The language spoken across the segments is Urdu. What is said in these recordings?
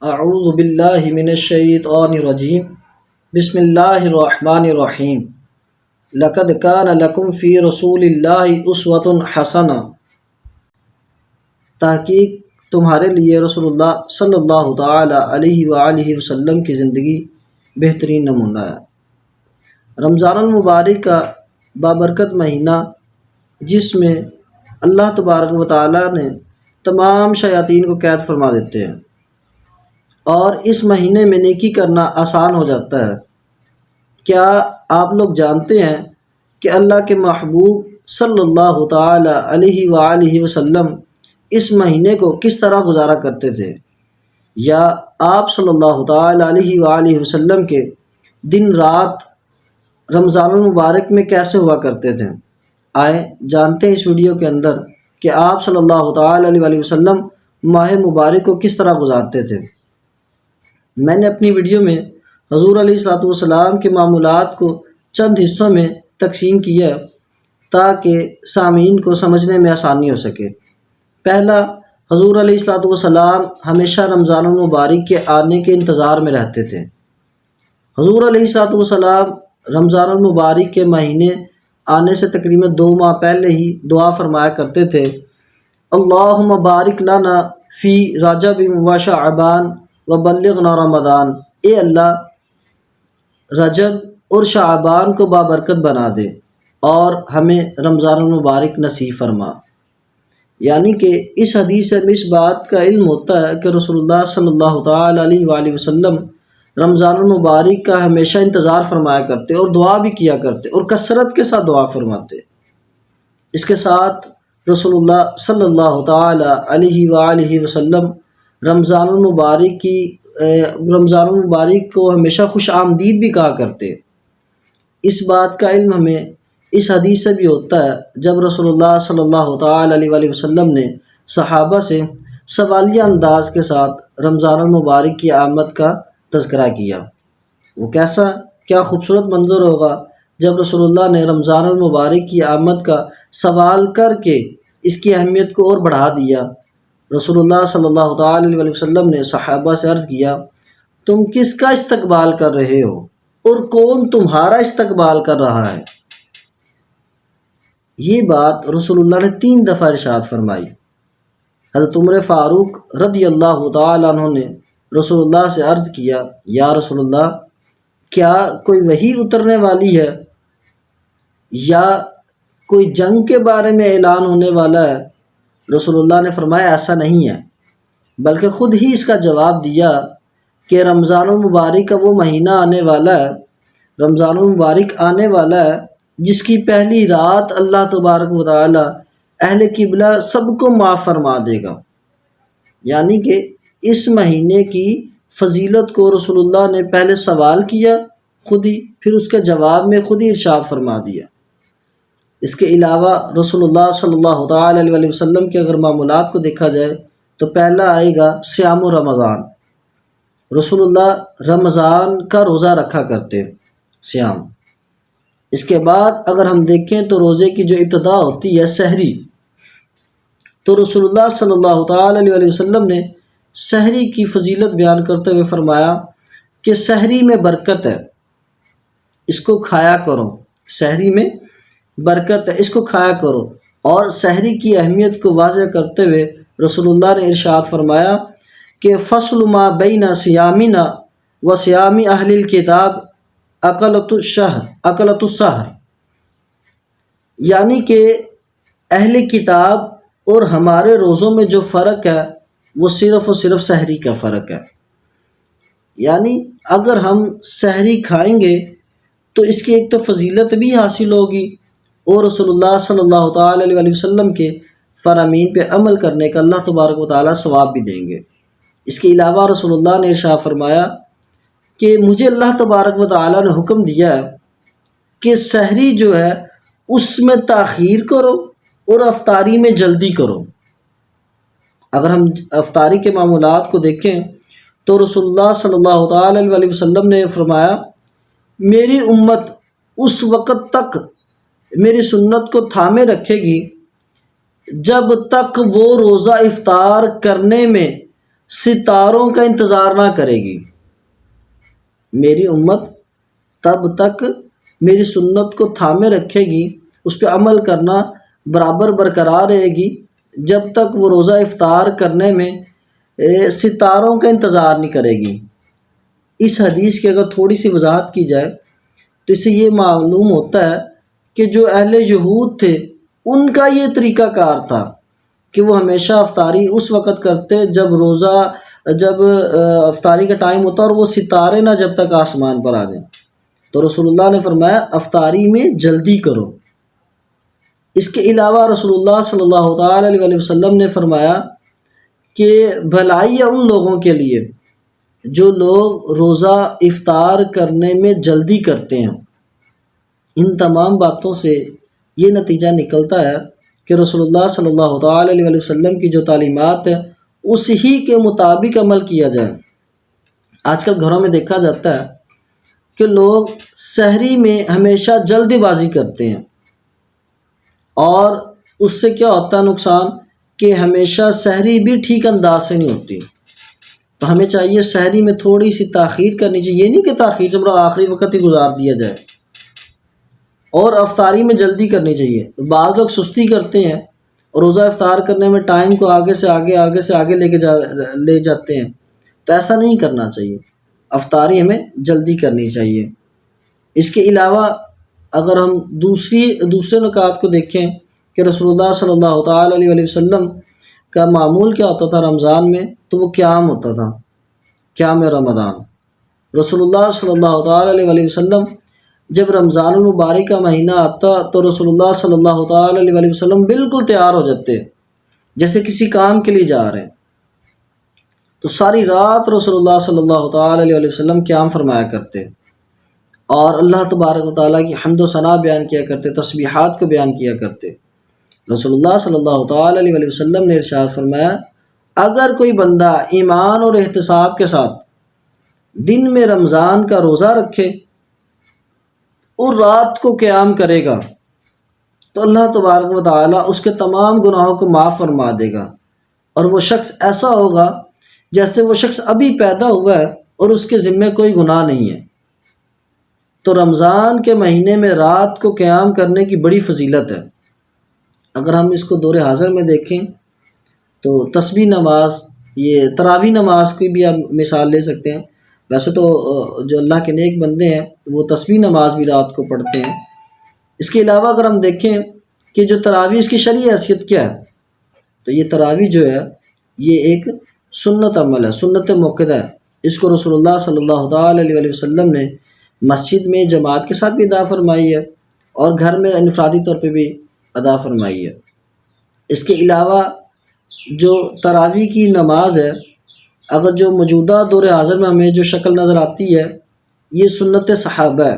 اعوذ باللہ من الشیطان الرجیم بسم اللہ الرحمن الرحیم لقد کان لکم فی رسول اللہ اسوۃ حسنہ، تحقیق تمہارے لیے رسول اللہ صلی اللہ تعالی علیہ وآلہ وسلم کی زندگی بہترین نمونہ ہے۔ رمضان المبارک کا بابرکت مہینہ، جس میں اللہ تبارک و تعالی نے تمام شیاطین کو قید فرما دیتے ہیں، اور اس مہینے میں نیکی کرنا آسان ہو جاتا ہے۔ کیا آپ لوگ جانتے ہیں کہ اللہ کے محبوب صلی اللہ تعالی علیہ وآلہ وسلم اس مہینے کو کس طرح گزارا کرتے تھے، یا آپ صلی اللہ تعالی علیہ وآلہ وسلم کے دن رات رمضان المبارک میں کیسے ہوا کرتے تھے؟ آئے جانتے ہیں اس ویڈیو کے اندر کہ آپ صلی اللہ تعالی علیہ وآلہ وسلم ماہ مبارک کو کس طرح گزارتے تھے۔ میں نے اپنی ویڈیو میں حضور علیہ الصلوۃ والسلام کے معمولات کو چند حصوں میں تقسیم کیا تاکہ سامعین کو سمجھنے میں آسانی ہو سکے۔ پہلا، حضور علیہ الصلوۃ والسلام ہمیشہ رمضان المبارک کے آنے کے انتظار میں رہتے تھے۔ حضور علیہ الصلوۃ والسلام رمضان المبارک کے مہینے آنے سے تقریباً 2 ماہ پہلے ہی دعا فرمایا کرتے تھے، اللہم بارک لنا فی رجب و شعبان وبلغنا رمضان، اے اللہ رجب اور شعبان کو بابرکت بنا دے اور ہمیں رمضان المبارک نصیب فرما۔ یعنی کہ اس حدیث سے اس بات کا علم ہوتا ہے کہ رسول اللہ صلی اللہ تعالی علیہ وآلہ وسلم رمضان المبارک کا ہمیشہ انتظار فرمایا کرتے اور دعا بھی کیا کرتے اور کثرت کے ساتھ دعا فرماتے۔ اس کے ساتھ رسول اللہ صلی اللہ تعالی علیہ وآلہ وسلم رمضان المبارک کو ہمیشہ خوش آمدید بھی کہا کرتے۔ اس بات کا علم ہمیں اس حدیث سے بھی ہوتا ہے جب رسول اللہ صلی اللہ تعالی علیہ وآلہ وسلم نے صحابہ سے سوالیہ انداز کے ساتھ رمضان المبارک کی آمد کا تذکرہ کیا۔ وہ کیا خوبصورت منظر ہوگا جب رسول اللہ نے رمضان المبارک کی آمد کا سوال کر کے اس کی اہمیت کو اور بڑھا دیا۔ رسول اللہ صلی اللہ تعالی علیہ وسلم نے صحابہ سے عرض کیا، تم کس کا استقبال کر رہے ہو اور کون تمہارا استقبال کر رہا ہے؟ یہ بات رسول اللہ نے 3 دفعہ ارشاد فرمائی۔ حضرت عمر فاروق رضی اللہ تعالی عنہ نے رسول اللہ سے عرض کیا، یا رسول اللہ، کیا کوئی وحی اترنے والی ہے یا کوئی جنگ کے بارے میں اعلان ہونے والا ہے؟ رسول اللہ نے فرمایا، ایسا نہیں ہے، بلکہ خود ہی اس کا جواب دیا کہ رمضان المبارک کا وہ مہینہ آنے والا ہے، رمضان المبارک آنے والا ہے جس کی پہلی رات اللہ تبارک و تعالی اہل قبلہ سب کو معاف فرما دے گا۔ یعنی کہ اس مہینے کی فضیلت کو رسول اللہ نے پہلے سوال کیا خود ہی، پھر اس کے جواب میں خود ہی ارشاد فرما دیا۔ اس کے علاوہ رسول اللہ صلی اللہ تعالی علیہ وسلم کے اگر معمولات کو دیکھا جائے تو پہلا آئے گا صیام رمضان۔ رسول اللہ رمضان کا روزہ رکھا کرتے، صیام۔ اس کے بعد اگر ہم دیکھیں تو روزے کی جو ابتدا ہوتی ہے سحری، تو رسول اللہ صلی اللہ تعالی علیہ وسلم نے سحری کی فضیلت بیان کرتے ہوئے فرمایا کہ سحری میں برکت ہے، اس کو کھایا کرو، سحری میں برکت ہے، اس کو کھایا کرو۔ اور سحری کی اہمیت کو واضح کرتے ہوئے رسول اللہ نے ارشاد فرمایا کہ فصل ما بین صیامنا و صیام اہل الکتاب اکلۃ السحر، یعنی کہ اہل کتاب اور ہمارے روزوں میں جو فرق ہے وہ صرف اور صرف سحری کا فرق ہے۔ یعنی اگر ہم سحری کھائیں گے تو اس کی ایک تو فضیلت بھی حاصل ہوگی اور رسول اللہ صلی اللہ تعالی علیہ وسلم کے فرامین پہ عمل کرنے کا اللہ تبارک و تعالیٰ ثواب بھی دیں گے۔ اس کے علاوہ رسول اللہ نے ارشاد فرمایا کہ مجھے اللہ تبارک و تعالیٰ نے حکم دیا ہے کہ سحری جو ہے اس میں تاخیر کرو اور افطاری میں جلدی کرو۔ اگر ہم افطاری کے معمولات کو دیکھیں تو رسول اللہ صلی اللہ تعالی علیہ وسلم نے فرمایا، میری امت اس وقت تک میری سنت کو تھامے رکھے گی جب تک وہ روزہ افطار کرنے میں ستاروں کا انتظار نہ کرے گی۔ میری امت تب تک میری سنت کو تھامے رکھے گی، اس پہ عمل کرنا برابر برقرار رہے گی، جب تک وہ روزہ افطار کرنے میں ستاروں کا انتظار نہیں کرے گی۔ اس حدیث کی اگر تھوڑی سی وضاحت کی جائے تو اس سے یہ معلوم ہوتا ہے کہ جو اہل یہود تھے ان کا یہ طریقہ کار تھا کہ وہ ہمیشہ افطاری اس وقت کرتے جب افطاری کا ٹائم ہوتا اور وہ ستارے نہ جب تک آسمان پر آ جائیں۔ تو رسول اللہ نے فرمایا افطاری میں جلدی کرو۔ اس کے علاوہ رسول اللہ صلی اللہ تعالی علیہ وسلم نے فرمایا کہ بھلائی ہے ان لوگوں کے لیے جو لوگ روزہ افطار کرنے میں جلدی کرتے ہیں۔ ان تمام باتوں سے یہ نتیجہ نکلتا ہے کہ رسول اللہ صلی اللہ تعالی علیہ وسلم کی جو تعلیمات ہے اس ہی کے مطابق عمل کیا جائے۔ آج کل گھروں میں دیکھا جاتا ہے کہ لوگ سحری میں ہمیشہ جلدی بازی کرتے ہیں، اور اس سے کیا ہوتا ہے نقصان کہ ہمیشہ سحری بھی ٹھیک انداز سے نہیں ہوتی۔ تو ہمیں چاہیے سحری میں تھوڑی سی تاخیر کرنی چاہیے، یہ نہیں کہ تاخیر جب آخری وقت ہی گزار دیا جائے، اور افطاری میں جلدی کرنی چاہیے۔ بعض لوگ سستی کرتے ہیں اور روزہ افطار کرنے میں ٹائم کو آگے سے آگے لے جاتے ہیں، تو ایسا نہیں کرنا چاہیے۔ افطاری ہمیں جلدی کرنی چاہیے۔ اس کے علاوہ اگر ہم دوسرے نکات کو دیکھیں کہ رسول اللہ صلی اللہ تعالی علیہ وسلم کا معمول کیا ہوتا تھا رمضان میں، تو وہ قیام ہوتا تھا، قیام رمضان۔ رسول اللہ صلی اللہ تعالی علیہ وسلم جب رمضان المبارک کا مہینہ آتا تو رسول اللہ صلی اللہ تعالی علیہ وسلم بالکل تیار ہو جاتے جیسے کسی کام کے لیے جا رہے ہیں، تو ساری رات رسول اللہ صلی اللہ تعالی علیہ وسلم قیام فرمایا کرتے اور اللہ تبارک و تعالیٰ کی حمد و ثنا بیان کیا کرتے، تسبیحات کو بیان کیا کرتے۔ رسول اللہ صلی اللہ تعالی علیہ وسلم نے ارشاد فرمایا اگر کوئی بندہ ایمان اور احتساب کے ساتھ دن میں رمضان کا روزہ رکھے اور رات کو قیام کرے گا تو اللہ تبارک و تعالیٰ اس کے تمام گناہوں کو معاف فرما دے گا، اور وہ شخص ایسا ہوگا جیسے وہ شخص ابھی پیدا ہوا ہے اور اس کے ذمے کوئی گناہ نہیں ہے۔ تو رمضان کے مہینے میں رات کو قیام کرنے کی بڑی فضیلت ہے۔ اگر ہم اس کو دور حاضر میں دیکھیں تو تسبیح نماز، یہ تراویح نماز کی بھی ہم مثال لے سکتے ہیں۔ ویسے تو جو اللہ کے نیک بندے ہیں وہ تسبیح نماز بھی رات کو پڑھتے ہیں۔ اس کے علاوہ اگر ہم دیکھیں کہ جو تراویح اس کی شرعی حیثیت کیا ہے، تو یہ تراویح جو ہے یہ ایک سنت عمل ہے، سنت موقدہ ہے۔ اس کو رسول اللہ صلی اللہ تعالی علیہ وسلم نے مسجد میں جماعت کے ساتھ بھی ادا فرمائی ہے اور گھر میں انفرادی طور پہ بھی ادا فرمائی ہے۔ اس کے علاوہ جو تراویح کی نماز ہے، اگر جو موجودہ دور حاضر میں ہمیں جو شکل نظر آتی ہے یہ سنت صحابہ ہے۔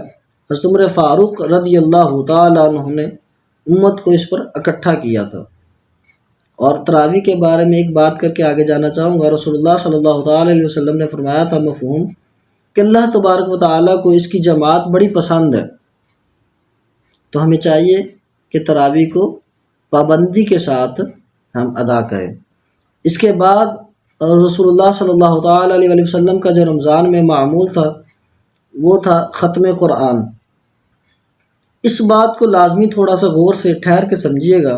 حضرت عمر فاروق رضی اللہ تعالیٰ عنہ نے امت کو اس پر اکٹھا کیا تھا۔ اور تراویح کے بارے میں ایک بات کر کے آگے جانا چاہوں گا۔ رسول اللہ صلی اللہ تعالی علیہ وسلم نے فرمایا تھا مفہوم کہ اللہ تبارک و تعالیٰ کو اس کی جماعت بڑی پسند ہے، تو ہمیں چاہیے کہ تراویح کو پابندی کے ساتھ ہم ادا کریں۔ اس کے بعد رسول اللہ صلی اللہ تعالی علیہ وسلم کا جو رمضان میں معمول تھا وہ تھا ختم قرآن۔ اس بات کو لازمی تھوڑا سا غور سے ٹھہر کے سمجھیے گا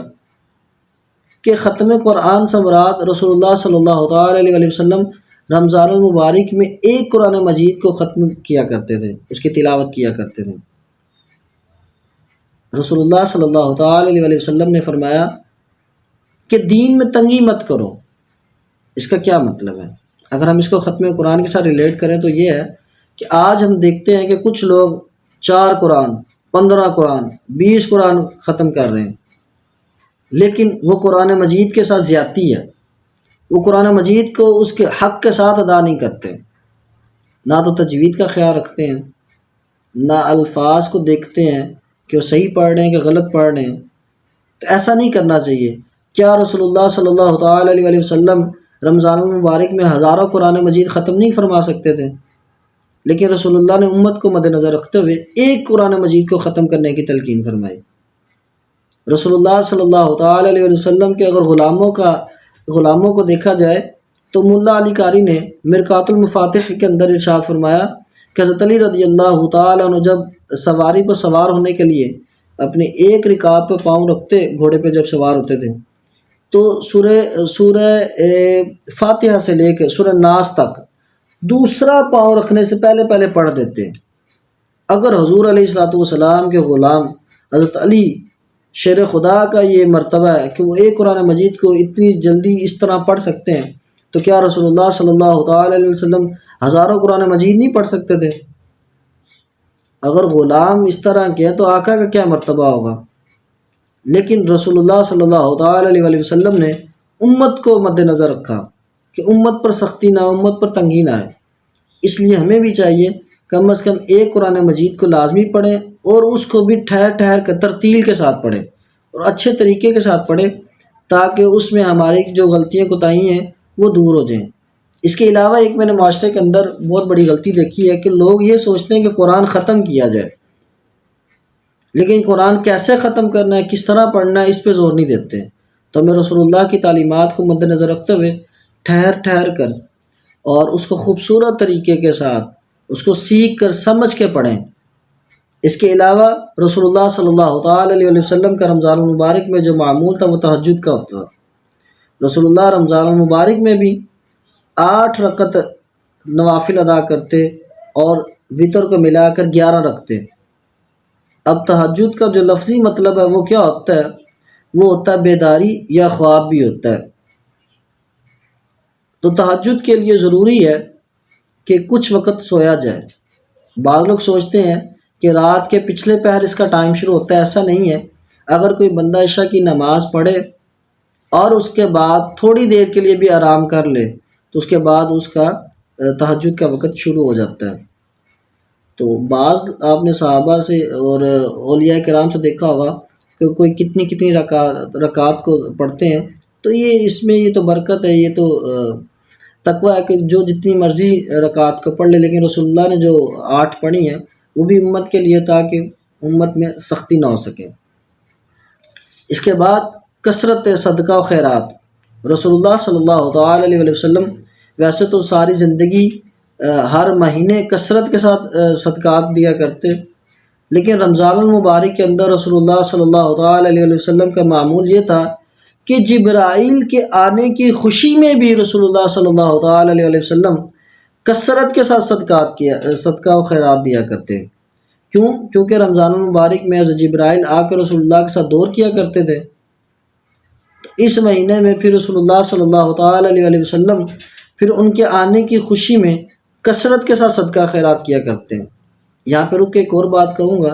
کہ ختم قرآن سے مراد رسول اللہ صلی اللہ تعالی علیہ وسلم رمضان المبارک میں ایک قرآن مجید کو ختم کیا کرتے تھے، اس کی تلاوت کیا کرتے تھے۔ رسول اللہ صلی اللہ تعالی علیہ وسلم نے فرمایا کہ دین میں تنگی مت کرو۔ اس کا کیا مطلب ہے؟ اگر ہم اس کو ختم قرآن کے ساتھ ریلیٹ کریں تو یہ ہے کہ آج ہم دیکھتے ہیں کہ کچھ لوگ 4 قرآن، 15 قرآن، 20 قرآن ختم کر رہے ہیں، لیکن وہ قرآن مجید کے ساتھ زیادتی ہے۔ وہ قرآن مجید کو اس کے حق کے ساتھ ادا نہیں کرتے، نہ تو تجوید کا خیال رکھتے ہیں، نہ الفاظ کو دیکھتے ہیں کہ وہ صحیح پڑھ رہے ہیں کہ غلط پڑھ رہے ہیں۔ تو ایسا نہیں کرنا چاہیے۔ کیا رسول اللہ صلی اللہ تعالی علیہ وسلم رمضان المبارک میں ہزاروں قرآن مجید ختم نہیں فرما سکتے تھے؟ لیکن رسول اللہ نے امت کو مد نظر رکھتے ہوئے ایک قرآن مجید کو ختم کرنے کی تلقین فرمائی۔ رسول اللہ صلی اللہ تعالی علیہ وسلم کے اگر غلاموں کو دیکھا جائے تو ملا علی قاری نے مرقات المفاتح کے اندر ارشاد فرمایا کہ حضرت علی رضی اللہ تعالیٰ عنہ جب سواری پر سوار ہونے کے لیے اپنے ایک رکاب پہ پاؤں رکھتے، گھوڑے پہ جب سوار ہوتے تھے، تو سورہ فاتحہ سے لے کے سورہ ناس تک دوسرا پاؤں رکھنے سے پہلے پہلے پڑھ دیتے۔ اگر حضور علیہ الصلوۃ والسلام کے غلام حضرت علی شیر خدا کا یہ مرتبہ ہے کہ وہ ایک قرآن مجید کو اتنی جلدی اس طرح پڑھ سکتے ہیں، تو کیا رسول اللہ صلی اللہ تعالی علیہ وسلم ہزاروں قرآن مجید نہیں پڑھ سکتے تھے؟ اگر غلام اس طرح کے تو آقا کا کیا مرتبہ ہوگا؟ لیکن رسول اللہ صلی اللہ تعالی علیہ وسلم نے امت کو مد نظر رکھا کہ امت پر سختی نہ، امت پر تنگی نہ آئے، اس لیے ہمیں بھی چاہیے کم از کم ایک قرآن مجید کو لازمی پڑھیں، اور اس کو بھی ٹھہر ٹھہر کر ترتیل کے ساتھ پڑھیں اور اچھے طریقے کے ساتھ پڑھیں، تاکہ اس میں ہماری جو غلطیاں کوتاہی ہیں وہ دور ہو جائیں۔ اس کے علاوہ ایک میں نے معاشرے کے اندر بہت بڑی غلطی دیکھی ہے کہ لوگ یہ سوچتے ہیں کہ قرآن ختم کیا جائے، لیکن قرآن کیسے ختم کرنا ہے، کس طرح پڑھنا ہے، اس پہ زور نہیں دیتے۔ تو ہمیں رسول اللہ کی تعلیمات کو مد نظر رکھتے ہوئے ٹھہر ٹھہر کر اور اس کو خوبصورت طریقے کے ساتھ اس کو سیکھ کر سمجھ کے پڑھیں۔ اس کے علاوہ رسول اللہ صلی اللہ تعالی علیہ وسلم کا رمضان المبارک میں جو معمول تھا وہ تہجد کا ہوتا تھا۔ رسول اللہ رمضان المبارک میں بھی 8 رکعت نوافل ادا کرتے اور وتر کو ملا کر 11 رکھتے۔ اب تہجد کا جو لفظی مطلب ہے وہ کیا ہوتا ہے؟ وہ ہوتا ہے بیداری یا خواب بھی ہوتا ہے۔ تو تہجد کے لیے ضروری ہے کہ کچھ وقت سویا جائے۔ بعض لوگ سوچتے ہیں کہ رات کے پچھلے پہر اس کا ٹائم شروع ہوتا ہے، ایسا نہیں ہے۔ اگر کوئی بندہ عشاء کی نماز پڑھے اور اس کے بعد تھوڑی دیر کے لیے بھی آرام کر لے تو اس کے بعد اس کا تہجد کا وقت شروع ہو جاتا ہے۔ تو بعض آپ نے صحابہ سے اور اولیاء کرام سے دیکھا ہوگا کہ کوئی کتنی رکعات کو پڑھتے ہیں، تو یہ اس میں یہ تو برکت ہے، یہ تو تقویٰ ہے کہ جو جتنی مرضی رکعات کو پڑھ لے، لیکن رسول اللہ نے جو 8 پڑھی ہیں وہ بھی امت کے لیے تاکہ امت میں سختی نہ ہو سکے۔ اس کے بعد کثرت صدقہ و خیرات۔ رسول اللہ صلی اللہ تعالی علیہ وسلم ویسے تو ساری زندگی ہر مہینے کثرت کے ساتھ صدقات دیا کرتے، لیکن رمضان المبارک کے اندر رسول اللہ صلی اللہ تعالی علیہ وسلم کا معمول یہ تھا کہ جبرائیل کے آنے کی خوشی میں بھی رسول اللہ صلی اللہ تعالی علیہ وسلم کثرت کے ساتھ صدقہ و خیرات دیا کرتے۔ کیوں؟ کیونکہ رمضان المبارک میں حضرت جبرائیل آ کر رسول اللہ کے ساتھ دور کیا کرتے تھے۔ تو اس مہینے میں پھر رسول اللہ صلی اللہ تعالی علیہ وسلم پھر ان کے آنے کی خوشی میں کثرت کے ساتھ صدقہ خیرات کیا کرتے ہیں۔ یہاں پہ رک کے ایک اور بات کہوں گا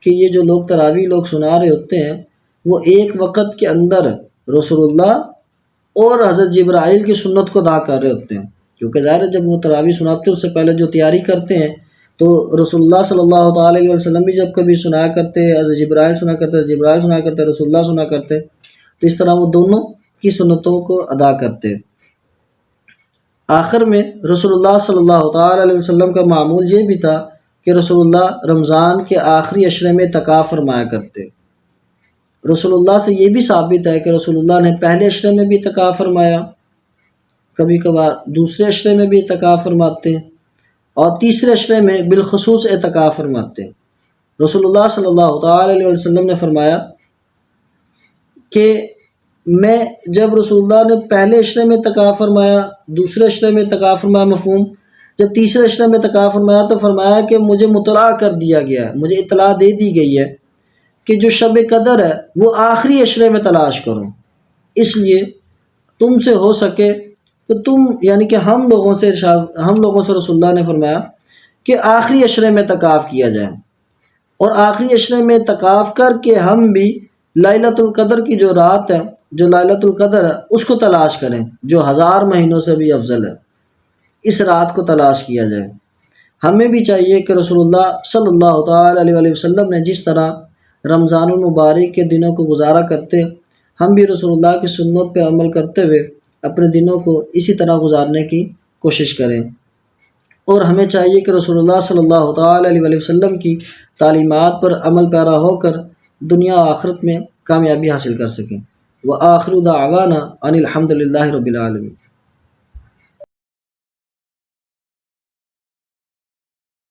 کہ یہ جو لوگ تراویح لوگ سنا رہے ہوتے ہیں وہ ایک وقت کے اندر رسول اللہ اور حضرت جبرائیل کی سنت کو ادا کر رہے ہوتے ہیں، کیونکہ ظاہر ہے جب وہ تراویح سناتے ہیں اس سے پہلے جو تیاری کرتے ہیں تو رسول اللہ صلی اللہ تعالی علیہ وسلم بھی جب کبھی سنایا کرتے، حضرت جبرائیل سنا کرتے، جبرائیل سنا کرتے، رسول اللہ سنا کرتے، تو اس طرح وہ دونوں کی سنتوں کو ادا کرتے۔ آخر میں رسول اللہ صلی اللہ تعالی علیہ وسلم کا معمول یہ بھی تھا کہ رسول اللہ رمضان کے آخری عشرے میں اعتکاف فرمایا کرتے۔ رسول اللہ سے یہ بھی ثابت ہے کہ رسول اللہ نے پہلے عشرے میں بھی اعتکاف فرمایا، کبھی کبھار دوسرے عشرے میں بھی اعتکاف فرماتے اور تیسرے عشرے میں بالخصوص اعتکاف فرماتے۔ رسول اللہ صلی اللہ تعالی علیہ وسلم نے فرمایا کہ میں جب رسول اللہ نے پہلے عشرے میں اعتکاف فرمایا، دوسرے عشرے میں اعتکاف فرمایا مفہوم، جب تیسرے عشرے میں اعتکاف فرمایا تو فرمایا کہ مجھے مطلع کر دیا گیا ہے، مجھے اطلاع دے دی گئی ہے کہ جو شب قدر ہے وہ آخری عشرے میں تلاش کرو، اس لیے تم سے ہو سکے تو تم یعنی کہ ہم لوگوں سے رسول اللہ نے فرمایا کہ آخری عشرے میں اعتکاف کیا جائے، اور آخری عشرے میں اعتکاف کر کے ہم بھی لیلۃ القدر کی جو رات ہے، جو لیلۃ القدر ہے اس کو تلاش کریں، جو 1000 مہینوں سے بھی افضل ہے، اس رات کو تلاش کیا جائے۔ ہمیں بھی چاہیے کہ رسول اللہ صلی اللہ تعالی علیہ وسلم نے جس طرح رمضان المبارک کے دنوں کو گزارا کرتے، ہم بھی رسول اللہ کی سنت پہ عمل کرتے ہوئے اپنے دنوں کو اسی طرح گزارنے کی کوشش کریں، اور ہمیں چاہیے کہ رسول اللہ صلی اللہ تعالی علیہ وسلم کی تعلیمات پر عمل پیرا ہو کر دنیا و آخرت میں کامیابی حاصل کر سکیں۔ وآخر دعوانا ان الحمد للہ رب العالمین۔